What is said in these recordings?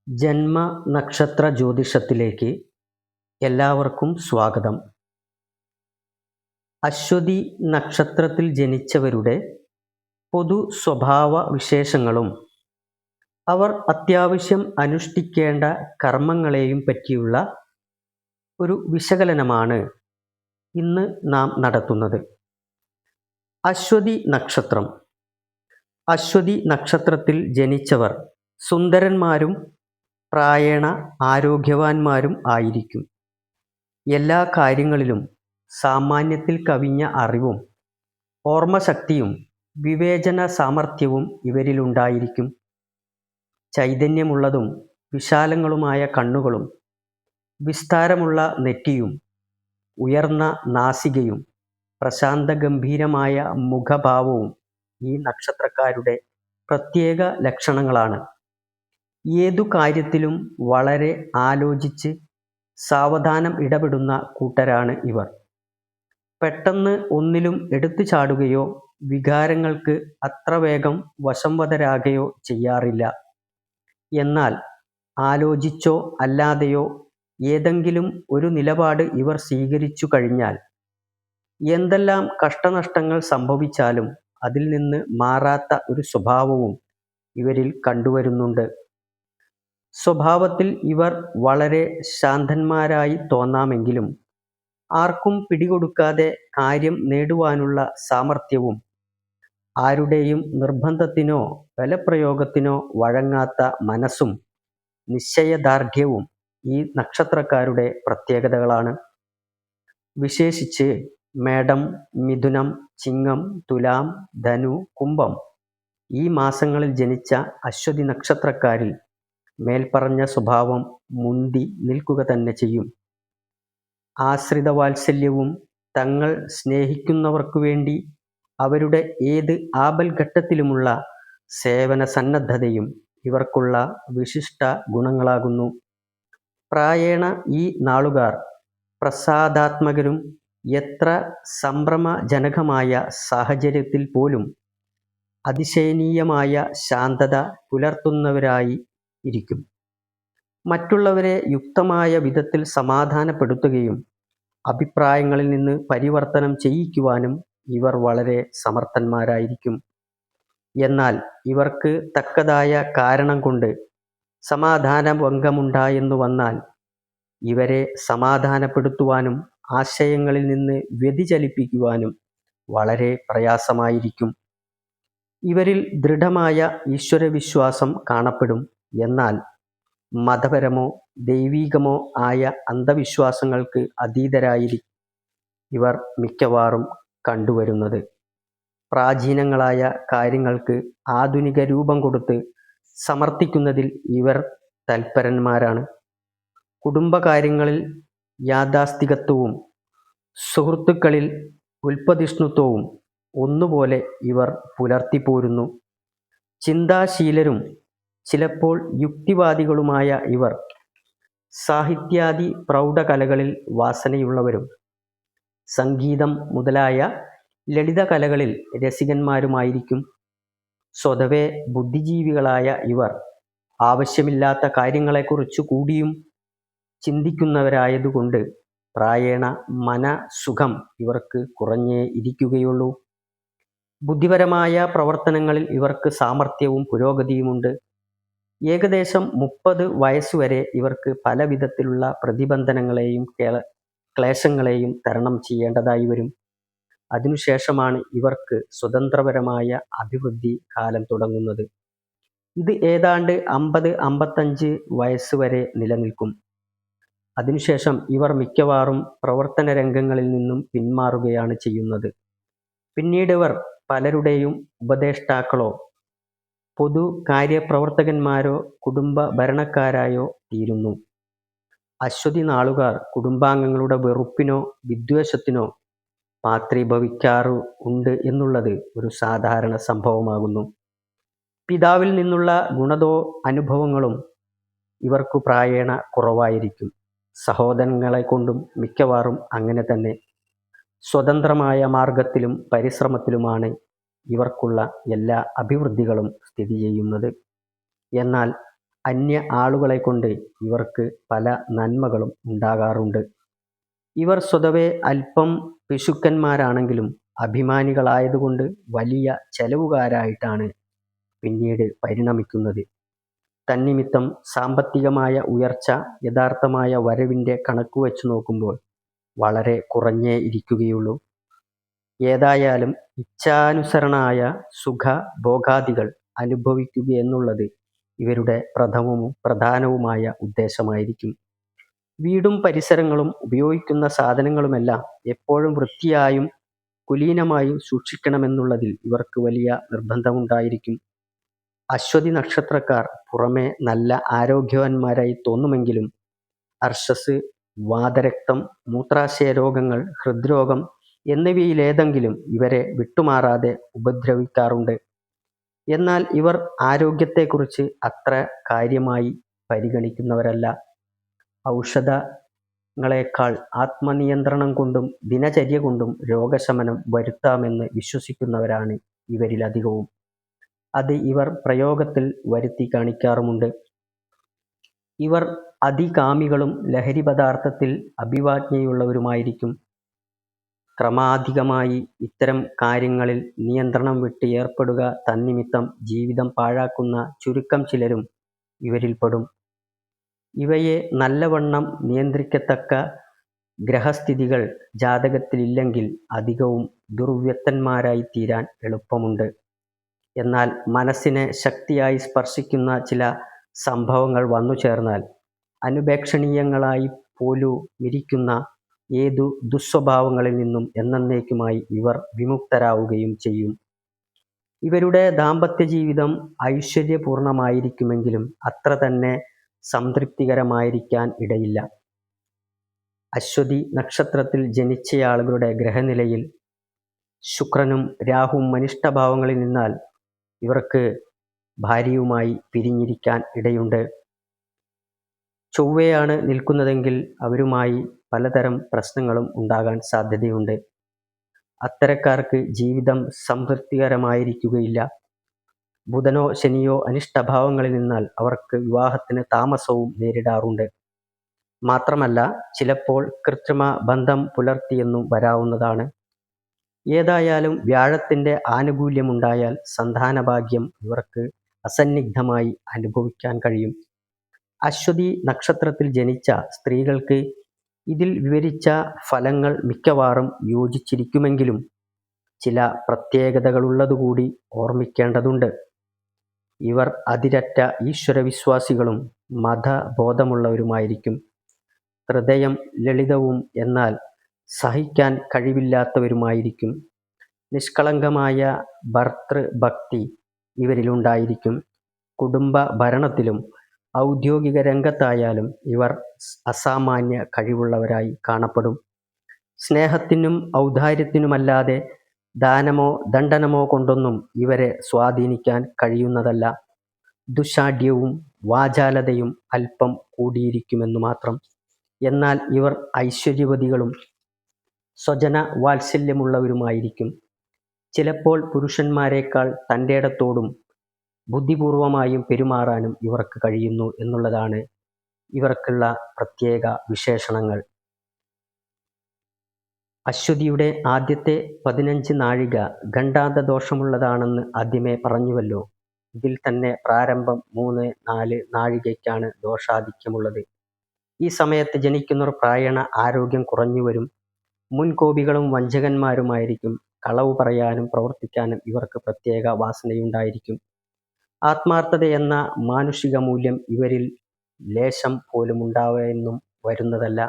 ജന്മ നക്ഷത്ര ജ്യോതിഷത്തിലേക്ക് എല്ലാവർക്കും സ്വാഗതം. അശ്വതി നക്ഷത്രത്തിൽ ജനിച്ചവരുടെ പൊതു സ്വഭാവ വിശേഷങ്ങളും അവർ അത്യാവശ്യം അനുഷ്ഠിക്കേണ്ട കർമ്മങ്ങളെയും പറ്റിയുള്ള ഒരു വിശകലനമാണ് ഇന്ന് നാം നടത്തുന്നത്. അശ്വതി നക്ഷത്രം. അശ്വതി നക്ഷത്രത്തിൽ ജനിച്ചവർ സുന്ദരന്മാരും പ്രായേണ ആരോഗ്യവാന്മാരും ആയിരിക്കും. എല്ലാ കാര്യങ്ങളിലും സാമാന്യത്തിൽ കവിഞ്ഞ അറിവും ഓർമ്മശക്തിയും വിവേചന സാമർഥ്യവും ഇവരിലുണ്ടായിരിക്കും. ചൈതന്യമുള്ളതും വിശാലങ്ങളുമായ കണ്ണുകളും വിസ്താരമുള്ള നെറ്റിയും ഉയർന്ന നാസികയും പ്രശാന്ത ഗംഭീരമായ മുഖഭാവവും ഈ നക്ഷത്രക്കാരുടെ പ്രത്യേക ലക്ഷണങ്ങളാണ്. ഏതു കാര്യത്തിലും വളരെ ആലോചിച്ച് സാവധാനം ഇടപെടുന്ന കൂട്ടരാണ് ഇവർ. പെട്ടെന്ന് ഒന്നിലും എടുത്തു ചാടുകയോ വികാരങ്ങൾക്ക് അത്ര വേഗം വശംവദരാകുകയോ ചെയ്യാറില്ല. എന്നാൽ ആലോചിച്ചോ അല്ലാതെയോ ഏതെങ്കിലും ഒരു നിലപാട് ഇവർ സ്വീകരിച്ചു കഴിഞ്ഞാൽ എന്തെല്ലാം കഷ്ടനഷ്ടങ്ങൾ സംഭവിച്ചാലും അതിൽ നിന്ന് മാറാത്ത ഒരു സ്വഭാവവും ഇവരിൽ കണ്ടുവരുന്നുണ്ട്. സ്വഭാവത്തിൽ ഇവർ വളരെ ശാന്തന്മാരായി തോന്നാമെങ്കിലും ആർക്കും പിടികൊടുക്കാതെ കാര്യം നേടുവാനുള്ള സാമർഥ്യവും ആരുടെയും നിർബന്ധത്തിനോ ബലപ്രയോഗത്തിനോ വഴങ്ങാത്ത മനസ്സും നിശ്ചയദാർഢ്യവും ഈ നക്ഷത്രക്കാരുടെ പ്രത്യേകതകളാണ്. വിശേഷിച്ച് മേടം, മിഥുനം, ചിങ്ങം, തുലാം, ധനു, കുംഭം ഈ മാസങ്ങളിൽ ജനിച്ച അശ്വതി നക്ഷത്രക്കാരിൽ മേൽപ്പറഞ്ഞ സ്വഭാവം മുന്തി നിൽക്കുക തന്നെ ചെയ്യും. ആശ്രിത വാത്സല്യവും തങ്ങൾ സ്നേഹിക്കുന്നവർക്കു വേണ്ടി അവരുടെ ഏത് ആപൽഘട്ടത്തിലുമുള്ള സേവന സന്നദ്ധതയും ഇവർക്കുള്ള വിശിഷ്ട ഗുണങ്ങളാകുന്നു. പ്രായേണ ഈ നാളുകാർ പ്രസാദാത്മകരും എത്ര സംഭ്രമജനകമായ സാഹചര്യത്തിൽ പോലും അതിശയനീയമായ ശാന്തത പുലർത്തുന്നവരായി ഇരിക്കും. മറ്റുള്ളവരെ യുക്തമായ വിധത്തിൽ സമാധാനപ്പെടുത്തുകയും അഭിപ്രായങ്ങളിൽ നിന്ന് പരിവർത്തനം ചെയ്യിക്കുവാനും ഇവർ വളരെ സമർത്ഥന്മാരായിരിക്കും. എന്നാൽ ഇവർക്ക് തക്കതായ കാരണം കൊണ്ട് സമാധാനഭംഗമുണ്ടായെന്നു വന്നാൽ ഇവരെ സമാധാനപ്പെടുത്തുവാനും ആശയങ്ങളിൽ നിന്ന് വ്യതിചലിപ്പിക്കുവാനും വളരെ പ്രയാസമായിരിക്കും. ഇവരിൽ ദൃഢമായ ഈശ്വരവിശ്വാസം കാണപ്പെടും. എന്നാൽ മതപരമോ ദൈവീകമോ ആയ അന്ധവിശ്വാസങ്ങൾക്ക് അതീതരായി ഇവർ മിക്കവാറും കണ്ടുവരുന്നത്. പ്രാചീനങ്ങളായ കാര്യങ്ങൾക്ക് ആധുനിക രൂപം കൊടുത്ത് സമർത്ഥിക്കുന്നതിൽ ഇവർ തൽപരന്മാരാണ്. കുടുംബകാര്യങ്ങളിൽ യാഥാസ്ഥികത്വവും സുഹൃത്തുക്കളിൽ ഉൽപ്പതിഷ്ണുത്വവും ഒന്നുപോലെ ഇവർ പുലർത്തിപ്പോരുന്നു. ചിന്താശീലരും ചിലപ്പോൾ യുക്തിവാദികളുമായ ഇവർ സാഹിത്യാദി പ്രൗഢകലകളിൽ വാസനയുള്ളവരും സംഗീതം മുതലായ ലളിതകലകളിൽ രസികന്മാരുമായിരിക്കും. സ്വതവേ ബുദ്ധിജീവികളായ ഇവർ ആവശ്യമില്ലാത്ത കാര്യങ്ങളെക്കുറിച്ചു കൂടിയും ചിന്തിക്കുന്നവരായതുകൊണ്ട് പ്രായേണ മനസുഖം ഇവർക്ക് കുറഞ്ഞേ ഇരിക്കുകയുള്ളൂ. ബുദ്ധിപരമായ പ്രവർത്തനങ്ങളിൽ ഇവർക്ക് സാമർഥ്യവും പുരോഗതിയുമുണ്ട്. ഏകദേശം 30 വയസ്സുവരെ ഇവർക്ക് പല വിധത്തിലുള്ള പ്രതിബന്ധനങ്ങളെയും ക്ലേശങ്ങളെയും തരണം ചെയ്യേണ്ടതായി വരും. അതിനുശേഷമാണ് ഇവർക്ക് സ്വതന്ത്രപരമായ അഭിവൃദ്ധി കാലം തുടങ്ങുന്നത്. ഇത് ഏതാണ്ട് 50-55 വയസ്സ് വരെ നിലനിൽക്കും. അതിനുശേഷം ഇവർ മിക്കവാറും പ്രവർത്തന രംഗങ്ങളിൽ നിന്നും പിന്മാറുകയാണ് ചെയ്യുന്നത്. പിന്നീട് ഇവർ പലരുടെയും ഉപദേഷ്ടാക്കളോ പൊതു കാര്യപ്രവർത്തകന്മാരോ കുടുംബ ഭരണക്കാരായോ തീരുന്നു. അശ്വതി നാളുകാർ കുടുംബാംഗങ്ങളുടെ വെറുപ്പിനോ വിദ്വേഷത്തിനോ പാത്രീഭവിക്കാറ് ഉണ്ട് എന്നുള്ളത് ഒരു സാധാരണ സംഭവമാകുന്നു. പിതാവിൽ നിന്നുള്ള ഗുണദോ അനുഭവങ്ങളും ഇവർക്കു പ്രായേണ കുറവായിരിക്കും. സഹോദരങ്ങളെ കൊണ്ടും മിക്കവാറും അങ്ങനെ തന്നെ. സ്വതന്ത്രമായ മാർഗത്തിലും പരിശ്രമത്തിലുമാണ് ഇവർക്കുള്ള എല്ലാ അഭിവൃദ്ധികളും സ്ഥിതി ചെയ്യുന്നത്. എന്നാൽ അന്യ ആളുകളെ കൊണ്ട് ഇവർക്ക് പല നന്മകളും ഉണ്ടാകാറുണ്ട്. ഇവർ സ്വതവേ അല്പം പിശുക്കന്മാരാണെങ്കിലും അഭിമാനികളായതുകൊണ്ട് വലിയ ചെലവുകാരായിട്ടാണ് പിന്നീട് പരിണമിക്കുന്നത്. തന്നിമിത്തം സാമ്പത്തികമായ ഉയർച്ച യഥാർത്ഥമായ വരവിൻ്റെ കണക്കുവെച്ച് നോക്കുമ്പോൾ വളരെ കുറഞ്ഞേ ഇരിക്കുകയുള്ളൂ. ഏതായാലും ഇച്ഛാനുസരണമായ സുഖഭോഗാദികൾ അനുഭവിക്കുകയെന്നുള്ളത് ഇവരുടെ പ്രധാനവുമായ ഉദ്ദേശമായിരിക്കും. വീടും പരിസരങ്ങളും ഉപയോഗിക്കുന്ന സാധനങ്ങളുമെല്ലാം എപ്പോഴും വൃത്തിയായും കുലീനമായും സൂക്ഷിക്കണമെന്നുള്ളതിൽ ഇവർക്ക് വലിയ നിർബന്ധമുണ്ടായിരിക്കും. അശ്വതി നക്ഷത്രക്കാർ പുറമെ നല്ല ആരോഗ്യവാന്മാരായി തോന്നുമെങ്കിലും അർശസ്, വാതരക്തം, മൂത്രാശയ രോഗങ്ങൾ, ഹൃദ്രോഗം എന്നിവയിലേതെങ്കിലും ഇവരെ വിട്ടുമാറാതെ ഉപദ്രവിക്കാറുണ്ട്. എന്നാൽ ഇവർ ആരോഗ്യത്തെക്കുറിച്ച് അത്ര കാര്യമായി പരിഗണിക്കുന്നവരല്ല. ഔഷധങ്ങളെക്കാൾ ആത്മനിയന്ത്രണം കൊണ്ടും ദിനചര്യ കൊണ്ടും രോഗശമനം വരുത്താമെന്ന് വിശ്വസിക്കുന്നവരാണ് ഇവരിലധികവും. അത് ഇവർ പ്രയോഗത്തിൽ വരുത്തി കാണിക്കാറുമുണ്ട്. ഇവർ അതികാമികളും ലഹരി പദാർത്ഥത്തിൽ അഭിവാജ്ഞയുള്ളവരുമായിരിക്കും. ക്രമാധികമായി ഇത്തരം കാര്യങ്ങളിൽ നിയന്ത്രണം വിട്ട് ഏർപ്പെടുക തന്നിമിത്തം ജീവിതം പാഴാക്കുന്ന ചുരുക്കം ചിലരും ഇവരിൽപ്പെടും. ഇവയെ നല്ലവണ്ണം നിയന്ത്രിക്കത്തക്ക ഗ്രഹസ്ഥിതികൾ ജാതകത്തിലില്ലെങ്കിൽ അധികവും ദുർവ്യത്തന്മാരായിത്തീരാൻ എളുപ്പമുണ്ട്. എന്നാൽ മനസ്സിനെ ശക്തിയായി സ്പർശിക്കുന്ന ചില സംഭവങ്ങൾ വന്നു ചേർന്നാൽ അനുപേക്ഷണീയങ്ങളായി പോലുമിരിക്കുന്ന ഏതു ദുസ്വഭാവങ്ങളിൽ നിന്നും എന്നേക്കുമായി ഇവർ വിമുക്തരാവുകയും ചെയ്യും. ഇവരുടെ ദാമ്പത്യ ജീവിതം ഐശ്വര്യപൂർണമായിരിക്കുമെങ്കിലും അത്ര തന്നെ സംതൃപ്തികരമായിരിക്കാൻ ഇടയില്ല. അശ്വതി നക്ഷത്രത്തിൽ ജനിച്ചയാളുകളുടെ ഗ്രഹനിലയിൽ ശുക്രനും രാഹുവും അനിഷ്ടഭാവങ്ങളിൽ നിന്നാൽ ഇവർക്ക് ഭാര്യയുമായി പിരിഞ്ഞിരിക്കാൻ ഇടയുണ്ട്. ചൊവ്വയാണ് നിൽക്കുന്നതെങ്കിൽ അവരുമായി പലതരം പ്രശ്നങ്ങളും ഉണ്ടാകാൻ സാധ്യതയുണ്ട്. അത്തരക്കാർക്ക് ജീവിതം സംതൃപ്തികരമായിരിക്കുകയില്ല. ബുധനോ ശനിയോ അനിഷ്ടഭാവങ്ങളിൽ നിന്നാൽ അവർക്ക് വിവാഹത്തിന് താമസവും നേരിടാറുണ്ട്. മാത്രമല്ല ചിലപ്പോൾ കൃത്രിമ ബന്ധം പുലർത്തിയെന്നും വരാവുന്നതാണ്. ഏതായാലും വ്യാഴത്തിൻ്റെ ആനുകൂല്യമുണ്ടായാൽ സന്താനഭാഗ്യം ഇവർക്ക് അസന്നിഗ്ധമായി അനുഭവിക്കാൻ കഴിയും. അശ്വതി നക്ഷത്രത്തിൽ ജനിച്ച സ്ത്രീകൾക്ക് ഇതിൽ വിവരിച്ച ഫലങ്ങൾ മിക്കവാറും യോജിച്ചിരിക്കുമെങ്കിലും ചില പ്രത്യേകതകളുള്ളതുകൂടി ഓർമ്മിക്കേണ്ടതുണ്ട്. ഇവർ അതിരറ്റ ഈശ്വരവിശ്വാസികളും മതബോധമുള്ളവരുമായിരിക്കും. ഹൃദയം ലളിതവും എന്നാൽ സഹിക്കാൻ കഴിവില്ലാത്തവരുമായിരിക്കും. നിഷ്കളങ്കമായ ഭർതൃഭക്തി ഇവരിലുണ്ടായിരിക്കും. കുടുംബ ഭരണത്തിലും ഔദ്യോഗിക രംഗത്തായാലും ഇവർ അസാമാന്യ കഴിവുള്ളവരായി കാണപ്പെടും. സ്നേഹത്തിനും ഔദാര്യത്തിനുമല്ലാതെ ദാനമോ ദണ്ഡനമോ കൊണ്ടൊന്നും ഇവരെ സ്വാധീനിക്കാൻ കഴിയുന്നതല്ല. ദുശാഠ്യവും വാചാലതയും അല്പം കൂടിയിരിക്കുമെന്നു മാത്രം. എന്നാൽ ഇവർ ഐശ്വര്യവതികളും സ്വജന വാത്സല്യമുള്ളവരുമായിരിക്കും. ചിലപ്പോൾ പുരുഷന്മാരെക്കാൾ തൻ്റെടത്തോടും ബുദ്ധിപൂർവമായും പെരുമാറാനും ഇവർക്ക് കഴിയുന്നു എന്നുള്ളതാണ് ഇവർക്കുള്ള പ്രത്യേക വിശേഷണങ്ങൾ. അശ്വതിയുടെ ആദ്യത്തെ 15 നാഴിക ഖണ്ഡാന്ത ദോഷമുള്ളതാണെന്ന് ആദ്യമേ പറഞ്ഞുവല്ലോ. ഇതിൽ തന്നെ പ്രാരംഭം 3-4 നാഴികയ്ക്കാണ് ദോഷാധിക്യമുള്ളത്. ഈ സമയത്ത് ജനിക്കുന്നവർ പ്രായേണ ആരോഗ്യം കുറഞ്ഞുവരും. മുൻകോപികളും വഞ്ചകന്മാരുമായിരിക്കും. കളവ് പറയാനും പ്രവർത്തിക്കാനും ഇവർക്ക് പ്രത്യേക വാസനയുണ്ടായിരിക്കും. ആത്മാർത്ഥതയെന്ന മാനുഷിക മൂല്യം ഇവരിൽ ലേശം പോലും ഉണ്ടായെന്നും വരുന്നതല്ല.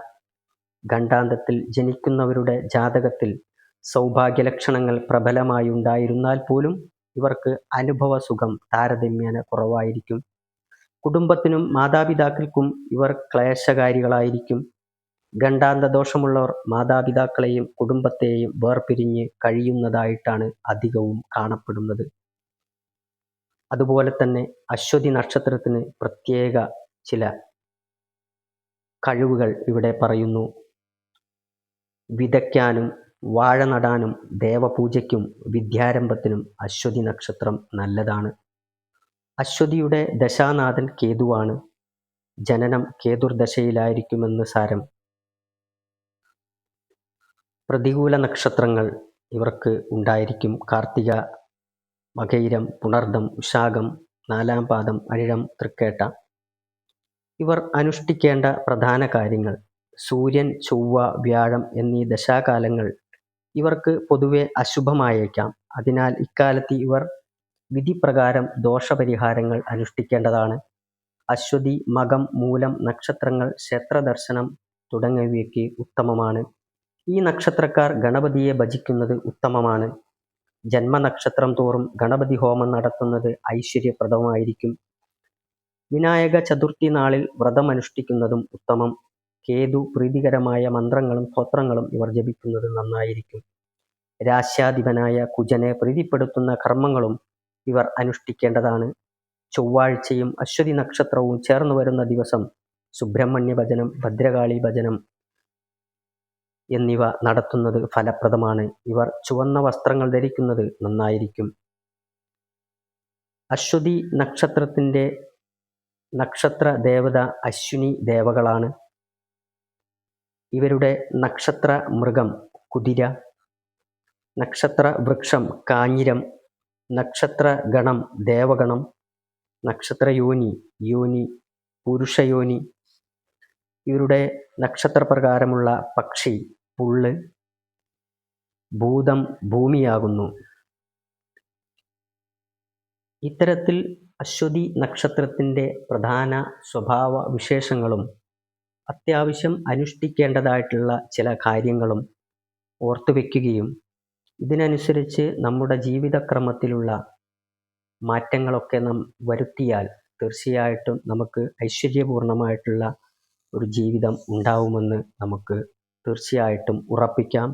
ഖണ്ഡാന്തത്തിൽ ജനിക്കുന്നവരുടെ ജാതകത്തിൽ സൗഭാഗ്യലക്ഷണങ്ങൾ പ്രബലമായി ഉണ്ടായിരുന്നാൽ പോലും ഇവർക്ക് അനുഭവസുഖം താരതമ്യേന കുറവായിരിക്കും. കുടുംബത്തിനും മാതാപിതാക്കൾക്കും ഇവർ ക്ലേശകാരികളായിരിക്കും. ഖണ്ഡാന്ത ദോഷമുള്ളവർ മാതാപിതാക്കളെയും കുടുംബത്തെയും വേർപിരിഞ്ഞ് കഴിയുന്നതായിട്ടാണ് അധികവും കാണപ്പെടുന്നത്. അതുപോലെ തന്നെ അശ്വതി നക്ഷത്രത്തിന് പ്രത്യേക ചില കഴിവുകൾ ഇവിടെ പറയുന്നു. വിതയ്ക്കാനും വാഴ നടാനും ദേവപൂജയ്ക്കും വിദ്യാരംഭത്തിനും അശ്വതി നക്ഷത്രം നല്ലതാണ്. അശ്വതിയുടെ ദശാനാഥൻ കേതുവാണ്. ജനനം കേതുർദശയിലായിരിക്കുമെന്ന് സാരം. പ്രതികൂല നക്ഷത്രങ്ങൾ ഇവർക്ക് ഉണ്ടായിരിക്കും. കാർത്തിക, മകയിരം, പുണർദം, വിശാഖം, 4-ാം പാദം, അനിഴം, തൃക്കേട്ട. ഇവർ അനുഷ്ഠിക്കേണ്ട പ്രധാന കാര്യങ്ങൾ: സൂര്യൻ, ചൊവ്വ, വ്യാഴം എന്നീ ദശാകാലങ്ങൾ ഇവർക്ക് പൊതുവെ അശുഭമായേക്കാം. അതിനാൽ ഇക്കാലത്ത് ഇവർ വിധിപ്രകാരം ദോഷപരിഹാരങ്ങൾ അനുഷ്ഠിക്കേണ്ടതാണ്. അശ്വതി, മകം, മൂലം നക്ഷത്രങ്ങൾ ക്ഷേത്രദർശനം തുടങ്ങിയവയ്ക്ക് ഉത്തമമാണ്. ഈ നക്ഷത്രക്കാർ ഗണപതിയെ ഭജിക്കുന്നത് ഉത്തമമാണ്. ജന്മനക്ഷത്രം തോറും ഗണപതി ഹോമം നടത്തുന്നത് ഐശ്വര്യപ്രദമായിരിക്കും. വിനായക ചതുർത്ഥി നാളിൽ വ്രതമനുഷ്ഠിക്കുന്നതും ഉത്തമം. കേതു പ്രീതികരമായ മന്ത്രങ്ങളും സ്തോത്രങ്ങളും ഇവർ ജപിക്കുന്നത് നന്നായിരിക്കും. രാശ്യാധിപനായ കുജനെ പ്രീതിപ്പെടുത്തുന്ന കർമ്മങ്ങളും ഇവർ അനുഷ്ഠിക്കേണ്ടതാണ്. ചൊവ്വാഴ്ചയും അശ്വതി നക്ഷത്രവും ചേർന്ന് വരുന്ന ദിവസം സുബ്രഹ്മണ്യ ഭജനം, ഭദ്രകാളി ഭജനം എന്നിവ നടത്തുന്നത് ഫലപ്രദമാണ്. ഇവർ ചുവന്ന വസ്ത്രങ്ങൾ ധരിക്കുന്നത് നന്നായിരിക്കും. അശ്വതി നക്ഷത്രത്തിൻ്റെ നക്ഷത്ര ദേവത അശ്വിനി ദേവകളാണ്. ഇവരുടെ നക്ഷത്ര മൃഗം കുതിര, നക്ഷത്ര വൃക്ഷം കാഞ്ഞിരം, നക്ഷത്ര ഗണം ദേവഗണം, നക്ഷത്ര യോനി പുരുഷയോനി. ഇവരുടെ നക്ഷത്രപ്രകാരമുള്ള പക്ഷി പുള്ള്, ഭൂതം ഭൂമിയാകുന്നു. ഇത്തരത്തിൽ അശ്വതി നക്ഷത്രത്തിൻ്റെ പ്രധാന സ്വഭാവ വിശേഷങ്ങളും അത്യാവശ്യം അനുഷ്ഠിക്കേണ്ടതായിട്ടുള്ള ചില കാര്യങ്ങളും ഓർത്തുവെക്കുകയും ഇതിനനുസരിച്ച് നമ്മുടെ ജീവിതക്രമത്തിലുള്ള മാറ്റങ്ങളൊക്കെ നാം വരുത്തിയാൽ തീർച്ചയായിട്ടും നമുക്ക് ഐശ്വര്യപൂർണമായിട്ടുള്ള ഒരു ജീവിതം ഉണ്ടാവുമെന്ന് നമുക്ക് തീർച്ചയായിട്ടും ഉറപ്പിക്കാം.